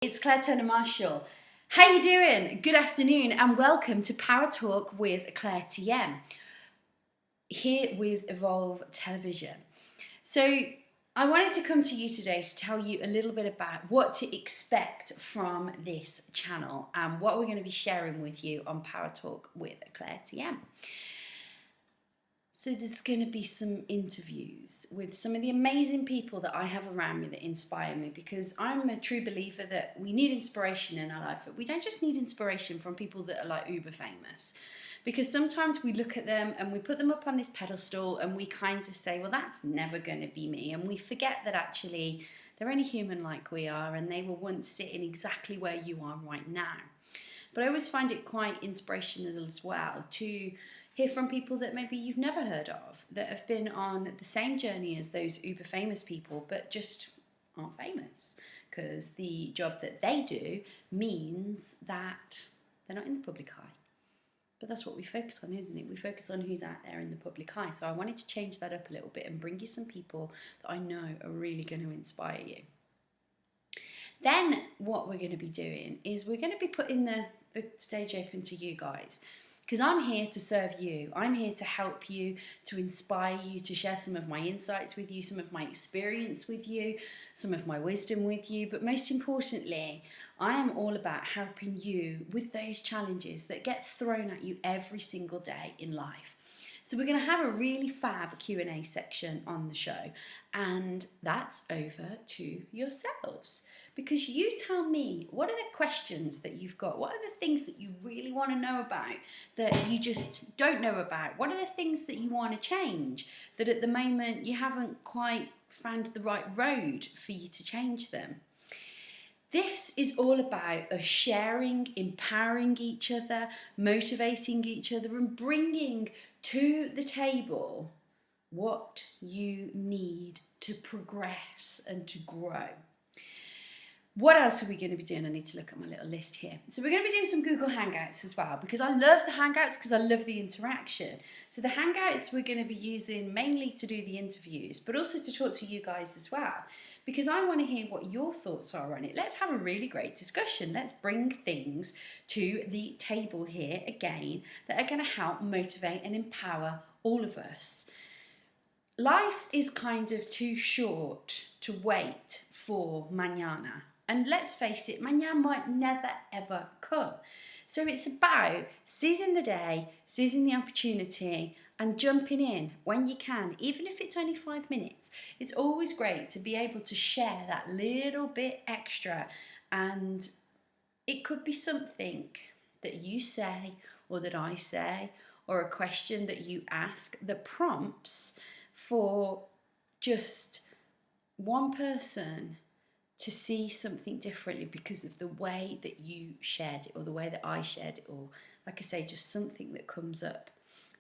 It's Clare TM. How you doing? Good afternoon and welcome to Power Talk with Clare TM, here with Evolve Television. So I wanted to come to you today to tell you a little bit about what to expect from this channel and what we're going to be sharing with you on Power Talk with Clare TM. So there's going to be some interviews with some of the amazing people that I have around me that inspire me, because I'm a true believer that we need inspiration in our life, but we don't just need inspiration from people that are like uber famous, because sometimes we look at them and we put them up on this pedestal and we kind of say, well, that's never going to be me, and we forget that actually they're only human like we are, and they will once sit in exactly where you are right now. But I always find it quite inspirational as well to hear from people that maybe you've never heard of, that have been on the same journey as those uber famous people, but just aren't famous because the job that they do means that they're not in the public eye. But that's what we focus on, isn't it? We focus on who's out there in the public eye. So I wanted to change that up a little bit and bring you some people that I know are really going to inspire you. Then what we're going to be doing is we're going to be putting the stage open to you guys, because I'm here to serve you. I'm here to help you, to inspire you, to share some of my insights with you, some of my experience with you, some of my wisdom with you. But most importantly, I am all about helping you with those challenges that get thrown at you every single day in life. So we're going to have a really fab Q&A section on the show, and that's over to yourselves. Because you tell me, what are the questions that you've got? What are the things that you really want to know about that you just don't know about? What are the things that you want to change that at the moment you haven't quite found the right road for you to change them? This is all about us sharing, empowering each other, motivating each other, and bringing to the table what you need to progress and to grow. What else are we going to be doing? I need to look at my little list here. So we're going to be doing some Google Hangouts as well, because I love the Hangouts because I love the interaction. So the Hangouts we're going to be using mainly to do the interviews, but also to talk to you guys as well, because I want to hear what your thoughts are on it. Let's have a really great discussion. Let's bring things to the table here again that are going to help motivate and empower all of us. Life is kind of too short to wait for mañana. And let's face it, mañana might never ever come. So it's about seizing the day, seizing the opportunity, and jumping in when you can, even if it's only 5 minutes. It's always great to be able to share that little bit extra, and it could be something that you say or that I say, or a question that you ask that prompts for just one person to see something differently because of the way that you shared it or the way that I shared it, or like I say, just something that comes up.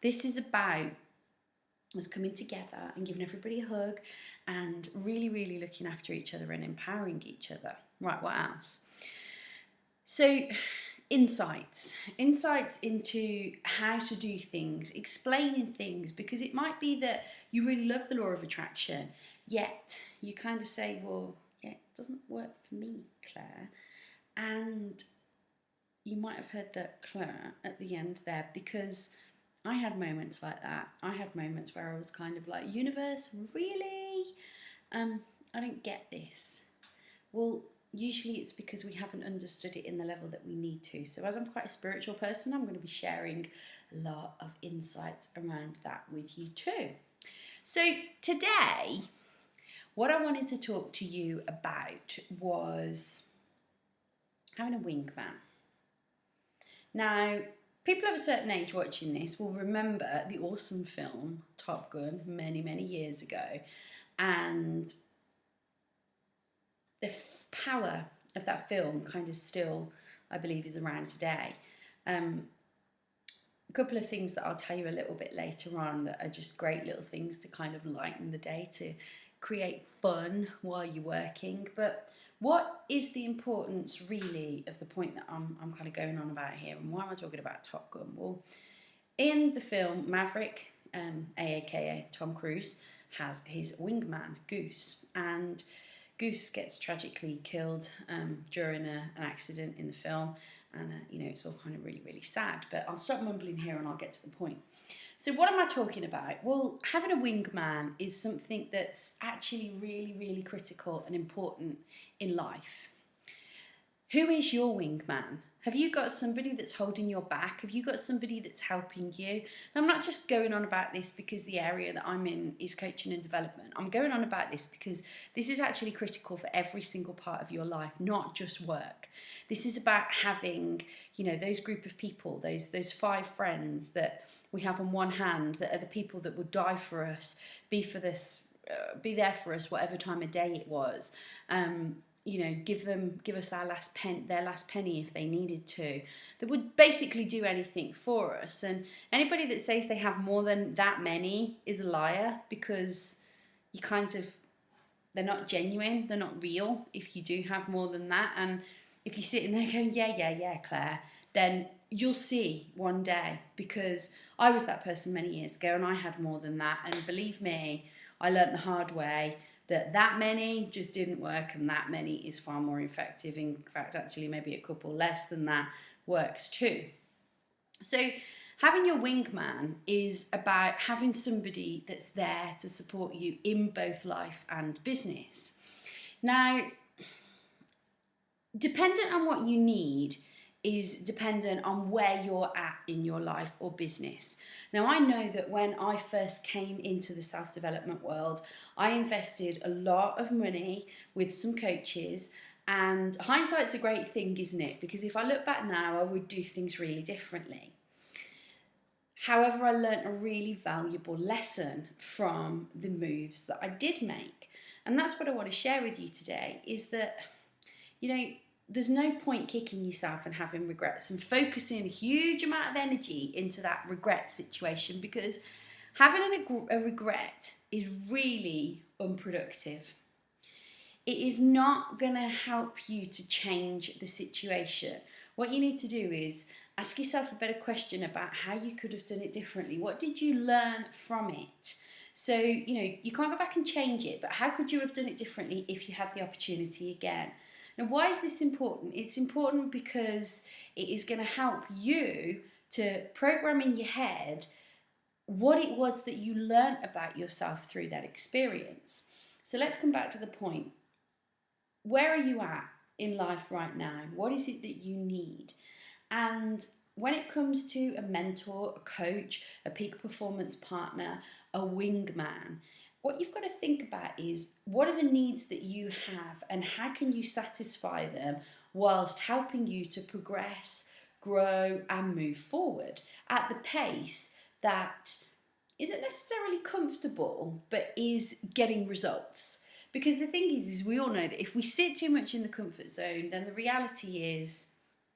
This is about us coming together and giving everybody a hug and really, really looking after each other and empowering each other. Right, what else? So insights into how to do things, explaining things, because it might be that you really love the law of attraction, yet you kind of say, well, yeah, it doesn't work for me, Clare. And you might have heard that Clare at the end there, because I had moments like that. I had moments where I was kind of like, universe, really? I don't get this. Well, usually it's because we haven't understood it in the level that we need to. So as I'm quite a spiritual person, I'm going to be sharing a lot of insights around that with you too. So today, what I wanted to talk to you about was having a wingman. Now, people of a certain age watching this will remember the awesome film Top Gun many, many years ago, and the power of that film kind of still, I believe, is around today. A couple of things that I'll tell you a little bit later on that are just great little things to kind of lighten the day, to create fun while you're working. But what is the importance really of the point that I'm kind of going on about here, and why am I talking about Top Gun? Well, in the film, Maverick, aka Tom Cruise, has his wingman, Goose, and Goose gets tragically killed during an accident in the film, and it's all kind of really, really sad. But I'll stop mumbling here and I'll get to the point. So what am I talking about? Well, having a wingman is something that's actually really, really critical and important in life. Who is your wingman? Have you got somebody that's holding your back? Have you got somebody that's helping you? And I'm not just going on about this because the area that I'm in is coaching and development. I'm going on about this because this is actually critical for every single part of your life, not just work. This is about having, those group of people, those 5 friends that we have on one hand, that are the people that would die for us, be there for us, whatever time of day it was. Give us their last penny if they needed to. That would basically do anything for us. And anybody that says they have more than that many is a liar, because they're not genuine, they're not real if you do have more than that. And if you're sitting there going, yeah, Claire, then you'll see one day, because I was that person many years ago and I had more than that. And believe me, I learnt the hard way that many just didn't work, and that many is far more effective. In fact, actually, maybe a couple less than that works too. So having your wingman is about having somebody that's there to support you in both life and business. Now, dependent on what you need is dependent on where you're at in your life or business. Now, I know that when I first came into the self-development world, I invested a lot of money with some coaches, and hindsight's a great thing, isn't it? Because if I look back now, I would do things really differently. However, I learned a really valuable lesson from the moves that I did make. And that's what I want to share with you today, is that, there's no point kicking yourself and having regrets and focusing a huge amount of energy into that regret situation, because having a regret is really unproductive. It is not going to help you to change the situation. What you need to do is ask yourself a better question about how you could have done it differently. What did you learn from it? So, you can't go back and change it, but how could you have done it differently if you had the opportunity again? Now, why is this important? It's important because it is going to help you to program in your head what it was that you learned about yourself through that experience. So let's come back to the point. Where are you at in life right now? What is it that you need? And when it comes to a mentor, a coach, a peak performance partner, a wingman, what you've got to think about is, what are the needs that you have and how can you satisfy them whilst helping you to progress, grow and move forward at the pace that isn't necessarily comfortable but is getting results. Because the thing is we all know that if we sit too much in the comfort zone, then the reality is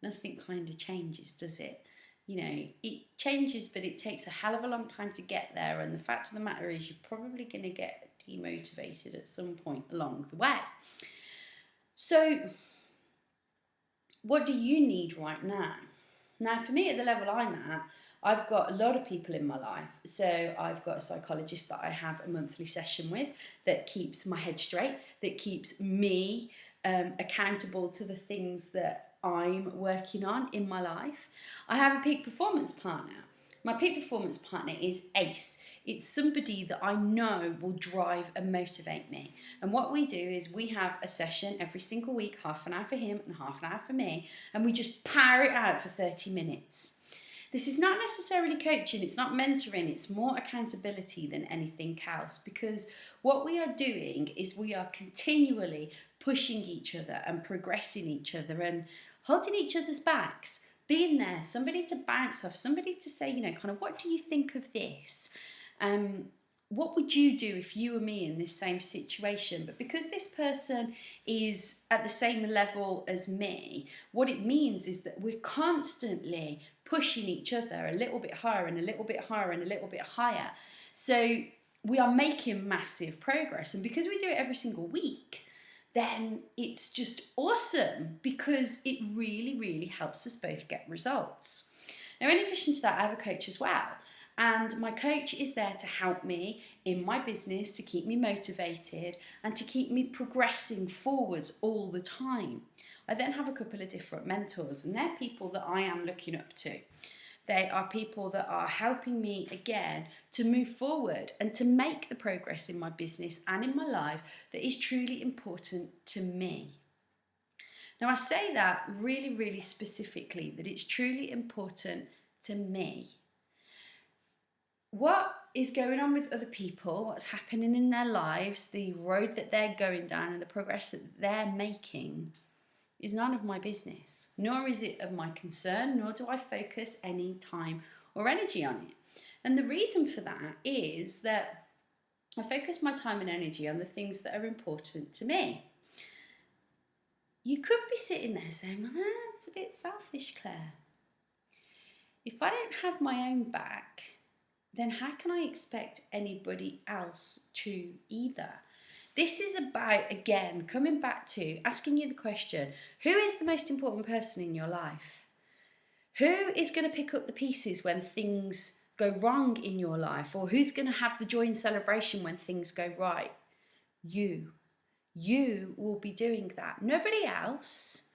nothing kind of changes, does it? It changes, but it takes a hell of a long time to get there. And the fact of the matter is you're probably going to get demotivated at some point along the way. So what do you need right now? Now, for me, at the level I'm at, I've got a lot of people in my life. So I've got a psychologist that I have a monthly session with that keeps my head straight, that keeps me accountable to the things that I'm working on in my life. I have a peak performance partner. My peak performance partner is Ace. It's somebody that I know will drive and motivate me. And what we do is we have a session every single week, half an hour for him and half an hour for me, and we just power it out for 30 minutes. This is not necessarily coaching, it's not mentoring, it's more accountability than anything else, because what we are doing is we are continually pushing each other and progressing each other and holding each other's backs, being there, somebody to bounce off, somebody to say, kind of, what do you think of this? What would you do if you were me in this same situation? But because this person is at the same level as me, what it means is that we're constantly pushing each other a little bit higher and a little bit higher and a little bit higher. So we are making massive progress. And because we do it every single week, then it's just awesome, because it really, really helps us both get results. Now, in addition to that, I have a coach as well. And my coach is there to help me in my business, to keep me motivated and to keep me progressing forwards all the time. I then have a couple of different mentors, and they're people that I am looking up to. They are people that are helping me again to move forward and to make the progress in my business and in my life that is truly important to me. Now, I say that really, really specifically, that it's truly important to me. What is going on with other people, what's happening in their lives, the road that they're going down and the progress that they're making is none of my business, nor is it of my concern, nor do I focus any time or energy on it. And the reason for that is that I focus my time and energy on the things that are important to me. You could be sitting there saying, well, that's a bit selfish, Claire. If I don't have my own back, then how can I expect anybody else to either? This is about, again, coming back to asking you the question, who is the most important person in your life? Who is going to pick up the pieces when things go wrong in your life? Or who's going to have the joy and celebration when things go right? You. You will be doing that. Nobody else.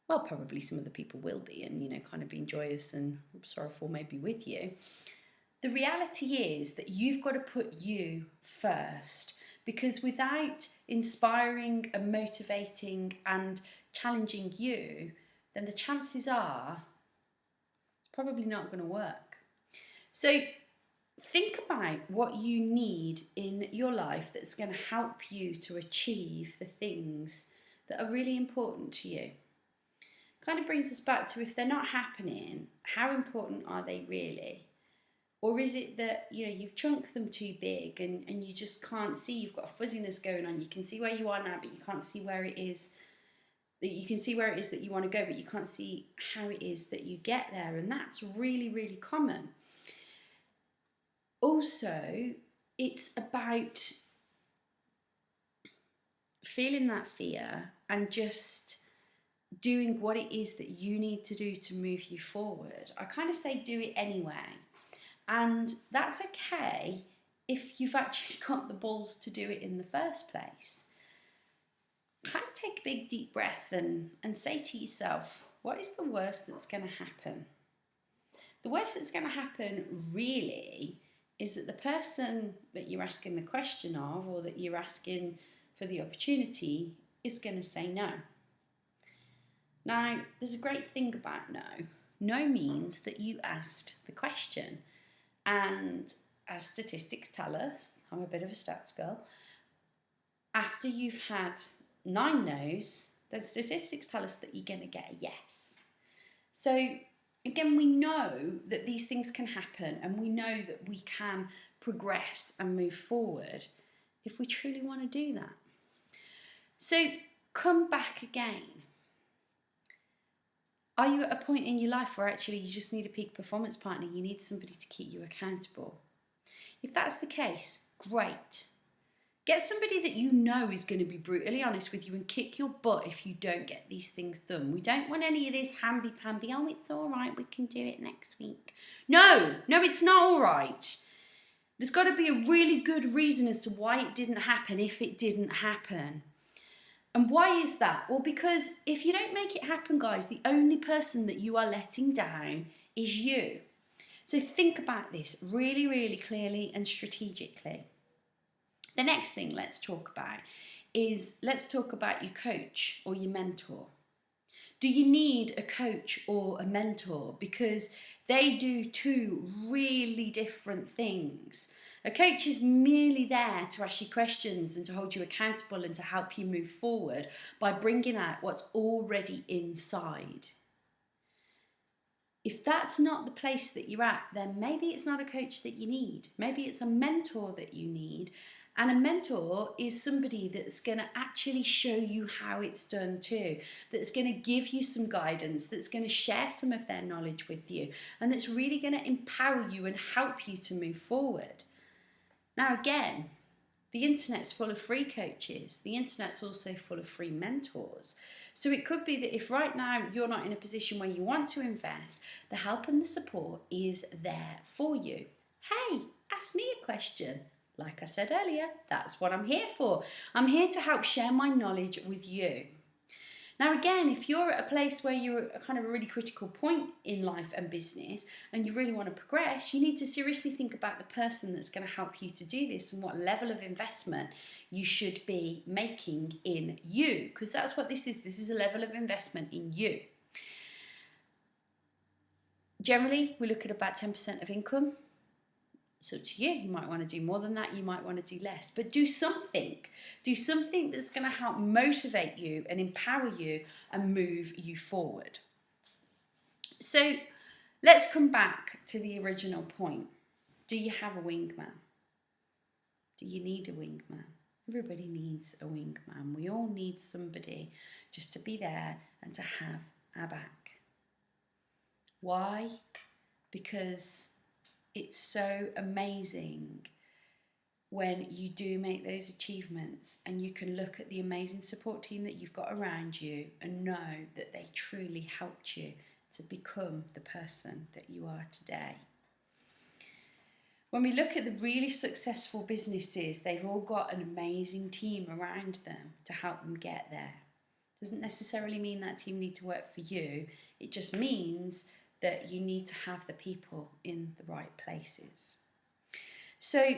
Well, probably some other people will be and, kind of being joyous and sorrowful maybe with you. The reality is that you've got to put you first, because without inspiring and motivating and challenging you, then the chances are it's probably not going to work. So think about what you need in your life that's going to help you to achieve the things that are really important to you. Kind of brings us back to, if they're not happening, how important are they really? Or is it that, you've chunked them too big and you just can't see, you've got a fuzziness going on, you can see where you are now, but you can't see where it is, that you can see where it is that you want to go, but you can't see how it is that you get there. And that's really, really common. Also, it's about feeling that fear and just doing what it is that you need to do to move you forward. I kind of say do it anyway. And that's okay if you've actually got the balls to do it in the first place. Kind of take a big deep breath and say to yourself, what is the worst that's going to happen? The worst that's going to happen really is that the person that you're asking the question of, or that you're asking for the opportunity, is going to say no. Now, there's a great thing about no. No means that you asked the question. And as statistics tell us, I'm a bit of a stats girl, after you've had 9 no's, then statistics tell us that you're going to get a yes. So again, we know that these things can happen, and we know that we can progress and move forward if we truly want to do that. So come back again. Are you at a point in your life where actually you just need a peak performance partner? You need somebody to keep you accountable. If that's the case, great. Get somebody that you know is going to be brutally honest with you and kick your butt if you don't get these things done. We don't want any of this hamby-pamby, oh, it's all right, we can do it next week. No, it's not all right. There's got to be a really good reason as to why it didn't happen if it didn't happen. And why is that? Well, because if you don't make it happen, guys, the only person that you are letting down is you. So think about this really, really clearly and strategically. The next thing let's talk about your coach or your mentor. Do you need a coach or a mentor? Because they do 2 really different things. A coach is merely there to ask you questions and to hold you accountable and to help you move forward by bringing out what's already inside. If that's not the place that you're at, then maybe it's not a coach that you need. Maybe it's a mentor that you need. And a mentor is somebody that's going to actually show you how it's done too, that's going to give you some guidance, that's going to share some of their knowledge with you, and that's really going to empower you and help you to move forward. Now again, the internet's full of free coaches. The internet's also full of free mentors. So it could be that if right now you're not in a position where you want to invest, the help and the support is there for you. hey, ask me a question. Like I said earlier, that's what I'm here for. I'm here to help share my knowledge with you. Now, again, if you're at a place where you're at a kind of a really critical point in life and business and you really want to progress, you need to seriously think about the person that's going to help you to do this and what level of investment you should be making in you, because that's what this is. This is a level of investment in you. Generally, we look at about 10% of income. It's up to you. You might want to do more than that. You might want to do less. But do something. Do something that's going to help motivate you and empower you and move you forward. So let's come back to the original point. Do you have a wingman? Do you need a wingman? Everybody needs a wingman. We all need somebody just to be there and to have our back. Why? Because it's so amazing when you do make those achievements and you can look at the amazing support team that you've got around you and know that they truly helped you to become the person that you are today. When we look at the really successful businesses, they've all got an amazing team around them to help them get there. Doesn't necessarily mean that team need to work for you. It just means that you need to have the people in the right places. So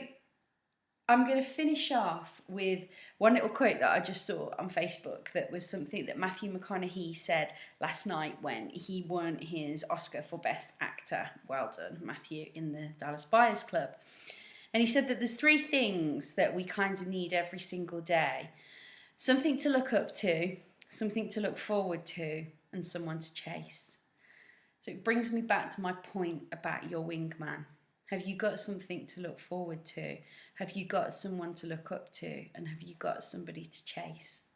I'm going to finish off with one little quote that I just saw on Facebook that was something that Matthew McConaughey said last night when he won his Oscar for Best Actor. Well done, Matthew, in the Dallas Buyers Club. And he said that there's 3 things that we kind of need every single day. Something to look up to, something to look forward to, and someone to chase. So it brings me back to my point about your wingman. Have you got something to look forward to? Have you got someone to look up to? And have you got somebody to chase?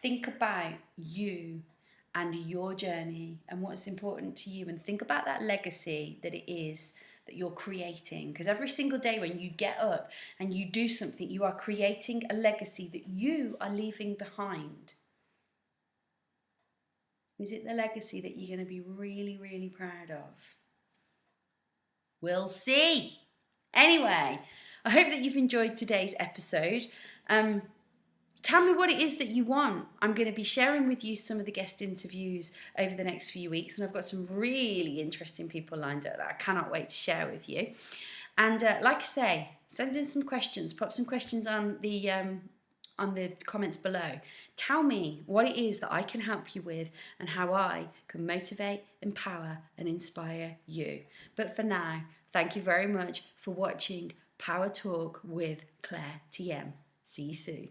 Think about you and your journey and what's important to you, and think about that legacy that it is that you're creating. Because every single day when you get up and you do something, you are creating a legacy that you are leaving behind. Is it the legacy that you're going to be really, really proud of? We'll see. Anyway, I hope that you've enjoyed today's episode. Tell me what it is that you want. I'm going to be sharing with you some of the guest interviews over the next few weeks, and I've got some really interesting people lined up that I cannot wait to share with you. And like I say, send in some questions. Pop some questions on the comments below. Tell me what it is that I can help you with and how I can motivate, empower and inspire you. But for now, thank you very much for watching Power Talk with Clare TM. See you soon.